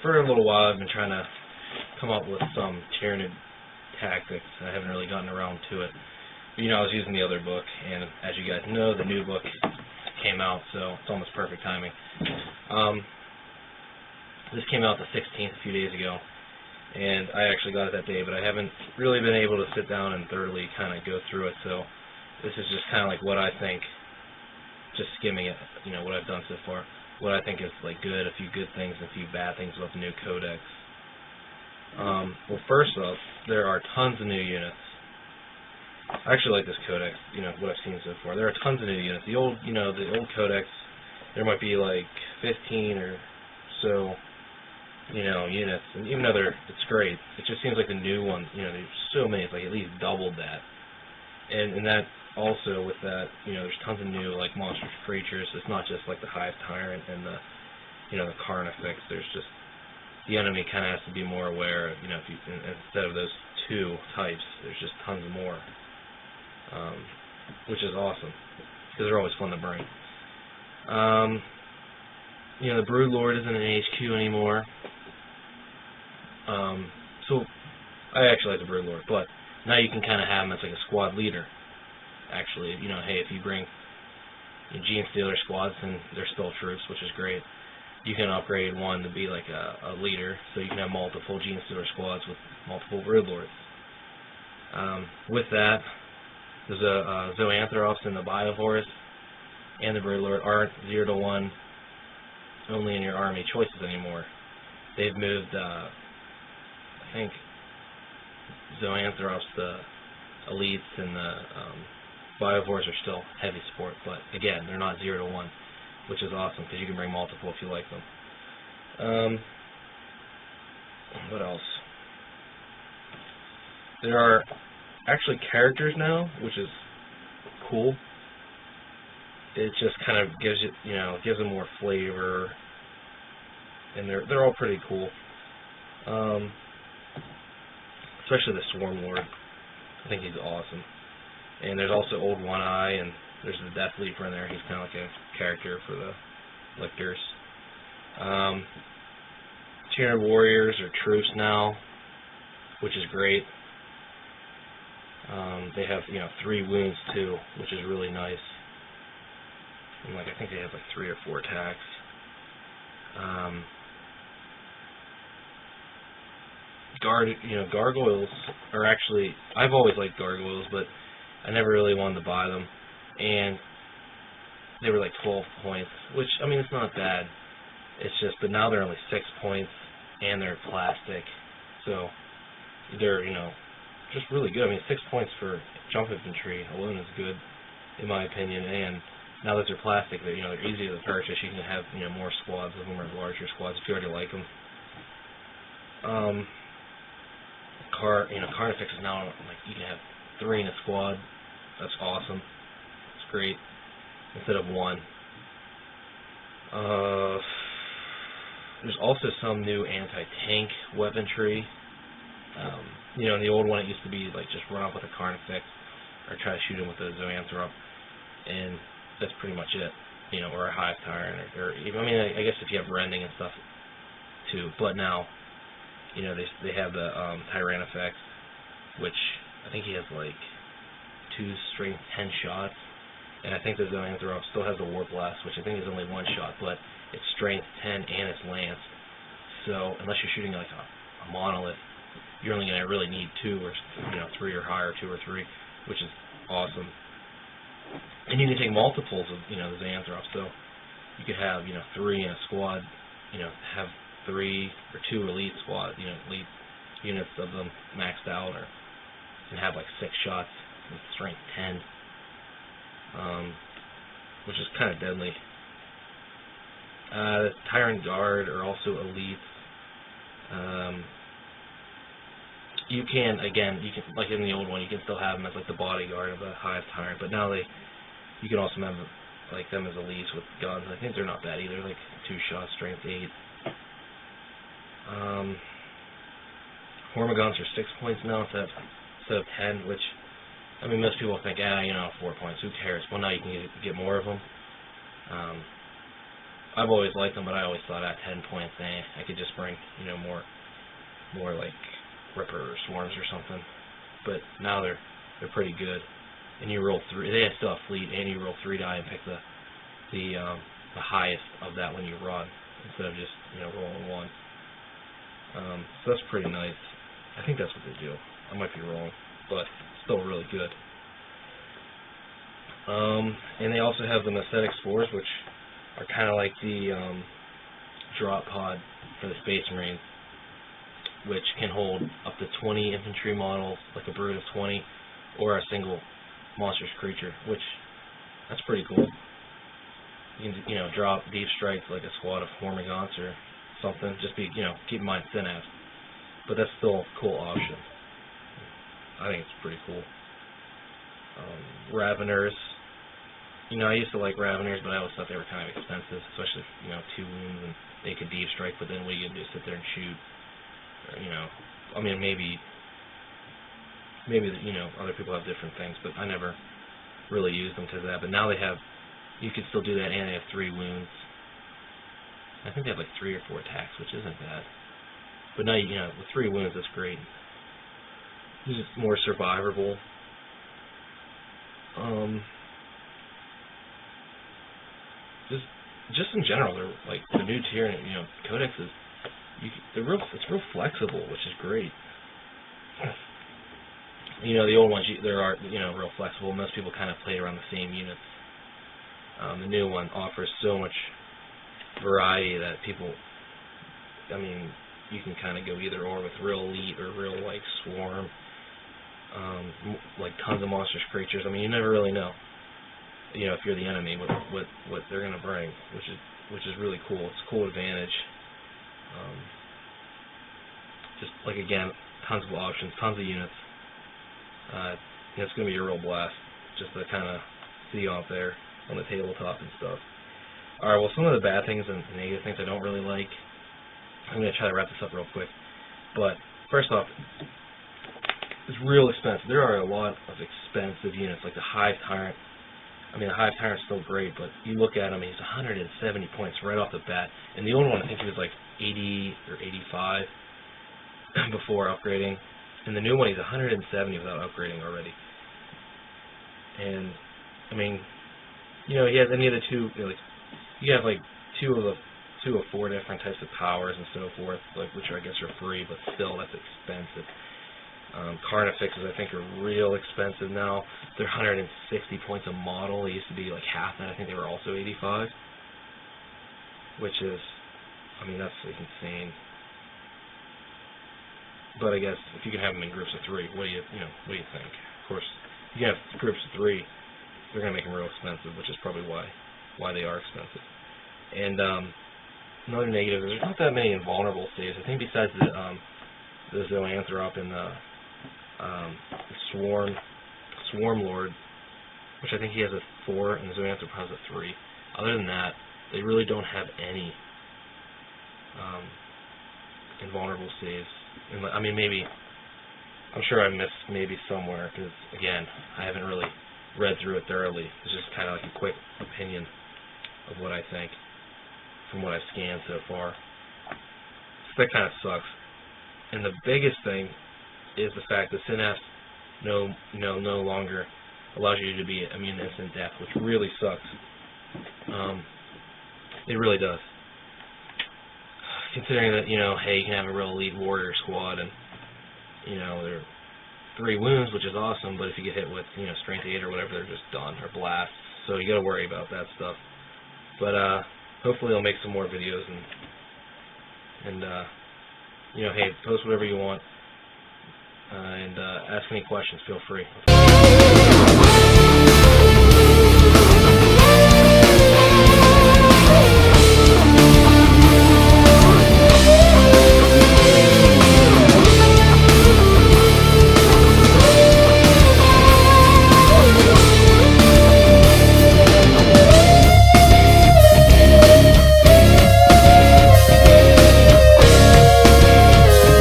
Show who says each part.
Speaker 1: For a little while I've been trying to come up with some tyranid tactics. I haven't really gotten around to it. But, I was using the other book, and as you guys know, the new book came out, so it's almost perfect timing. This came out the 16th, a few days ago, and I actually got it that day, but I haven't really been able to sit down and thoroughly kind of go through it, so this is just kind of like what I think, just skimming it, what I've done so far, what I think is like good, a few good things and a few bad things about the new codex. Well, first off, there are tons of new units. I actually like this codex, what I've seen so far. There are tons of new units. The old codex, there might be like 15 or so, units, and even though it's great, it just seems like the new one, there's so many, it's like at least doubled that. And that also with that, there's tons of new like monstrous creatures. It's not just like the hive tyrant and the, the carnifex. There's just the enemy kind of has to be more aware of, if you, instead of those two types, there's just tons more, which is awesome because they're always fun to bring. The brood lord isn't an HQ anymore. So I actually like the brood lord, but now you can kind of have him as like a squad leader. Actually, hey, if you bring Gene Stealer squads and they're still troops, which is great, you can upgrade one to be like a leader, so you can have multiple Gene Stealer squads with multiple brood lords. With that, there's a zoanthropes and the biovores and the brood lord aren't 0 to 1 only in your army choices anymore. They've moved, I think, zoanthropes, the elites, and the biovores are still heavy support, but again, they're not 0 to 1, which is awesome because you can bring multiple if you like them. What else? There are actually characters now, which is cool. It just kind of gives gives them more flavor, and they're all pretty cool. Especially the Swarm Lord. I think he's awesome. And there's also Old One Eye, and there's the Death Leaper in there. He's kind of like a character for the lictors. Tyranid warriors are troops now, which is great. They have 3 wounds too, which is really nice. And I think they have like 3 or 4 attacks. Gargoyles are actually, I've always liked gargoyles, but I never really wanted to buy them, and they were like 12 points, which, it's not bad. It's just, but now they're only 6 points, and they're plastic, so they're, just really good. 6 points for jump infantry alone is good, in my opinion, and now that they're plastic, they're easy to purchase. You can have, more squads of them, or larger squads if you already like them. Carnifex is now, you can have 3 in a squad. That's awesome. It's great. Instead of 1. There's also some new anti-tank weaponry. In the old one it used to be just run up with a carnifex or try to shoot him with a zoanthrope, and that's pretty much it. Or a hive tyrant, or I guess if you have rending and stuff too. But now, they have the tyrannifex, which I think he has 2 strength 10 shots, and I think the zoanthrope still has the warp blast, which I think is only 1 shot, but it's strength 10 and it's lanced. So unless you're shooting a monolith, you're only going to really need 2 or 3 or higher, 2 or 3, which is awesome. And you can take multiples of the zoanthropes, so you could have 3 in a squad, have 3 or 2 elite squads, elite units of them maxed out, or and have 6 shots with strength 10, which is kind of deadly. The Tyrant Guard are also elite. You can, like in the old one, you can still have them as the bodyguard of a hive tyrant, but now you can also have them as elites with guns. I think they're not bad either, 2 shots, strength 8. Hormiguns are 6 points now instead of 10, which, most people think, 4 points, who cares? Well, now you can get more of them. I've always liked them, but I always thought at 10 points, I could just bring, you know, more like Ripper or Swarms or something. But now they're pretty good. And you roll 3. They still have Fleet, and you roll 3 die and pick the highest of that when you run, instead of just, you know, rolling 1. So that's pretty nice. I think that's what they do. I might be wrong, but still really good. And they also have the Messetic Spores, which are kind of like the drop pod for the Space Marines, which can hold up to 20 infantry models, like a brood of 20, or a single monstrous creature, which that's pretty cool. You can, you know, drop deep strikes like a squad of Hormagaunts or something. Just be, you know, keep in mind synapse, but that's still a cool option. I think it's pretty cool. Raveners. You know, I used to like Raveners, but I always thought they were kind of expensive, especially if, you know, 2 wounds and they could deep strike, but then what are you going to do, sit there and shoot? Or, you know, I mean, maybe, you know, other people have different things, but I never really used them because of that. But now they have, you can still do that, and they have 3 wounds. I think they have like 3 or 4 attacks, which isn't bad. But now, you know, with 3 wounds, that's great. It's just more survivable. Just in general, they're like the new tyranid, you know, codexes. It's real flexible, which is great. You know, the old ones, they are, you know, real flexible. Most people kind of played around the same units. The new one offers so much variety that people, I mean, you can kind of go either or with real elite or real like swarm, like tons of monstrous creatures. I mean, you never really know, you know, if you're the enemy, what they're gonna bring, which is really cool. It's a cool advantage. Just like, again, tons of options, tons of units. You know, it's gonna be a real blast just to kind of see out there on the tabletop and stuff. Alright, well, some of the bad things and negative things I don't really like. I'm going to try to wrap this up real quick. But, first off, it's real expensive. There are a lot of expensive units, like the Hive Tyrant. I mean, the Hive Tyrant's still great, but you look at him, he's 170 points right off the bat. And the old one, I think he was like 80 or 85 before upgrading. And the new one, he's 170 without upgrading already. And, I mean, you know, he has any of the 2, you know, like, you have like 2 of 4 different types of powers and so forth, like, which I guess are free, but still, that's expensive. Carnifexes, I think, are real expensive now. They're 160 points a model. They used to be like half that. I think they were also 85, which is, I mean, that's like insane. But I guess if you can have them in groups of 3, what do you think? Of course, if you have groups of 3, they're gonna make them real expensive, which is probably why they are expensive. And another negative is there's not that many invulnerable saves. I think besides the Zoanthrop and the Swarm Lord, which I think he has a 4, and the Zoanthrop has a 3. Other than that, they really don't have any invulnerable saves. And, I mean, maybe, I'm sure I missed maybe somewhere, because, again, I haven't really read through it thoroughly. It's just kind of like a quick opinion of what I think from what I've scanned so far. So that kind of sucks. And the biggest thing is the fact that Synapse no longer allows you to be immune to instant death, which really sucks. It really does. Considering that, you know, hey, you can have a real elite warrior squad, and, you know, they're 3 wounds, which is awesome, but if you get hit with, you know, strength 8 or whatever, they're just done, or blasts. So you got to worry about that stuff. But hopefully I'll make some more videos, and you know, hey, post whatever you want, and ask any questions. Feel free.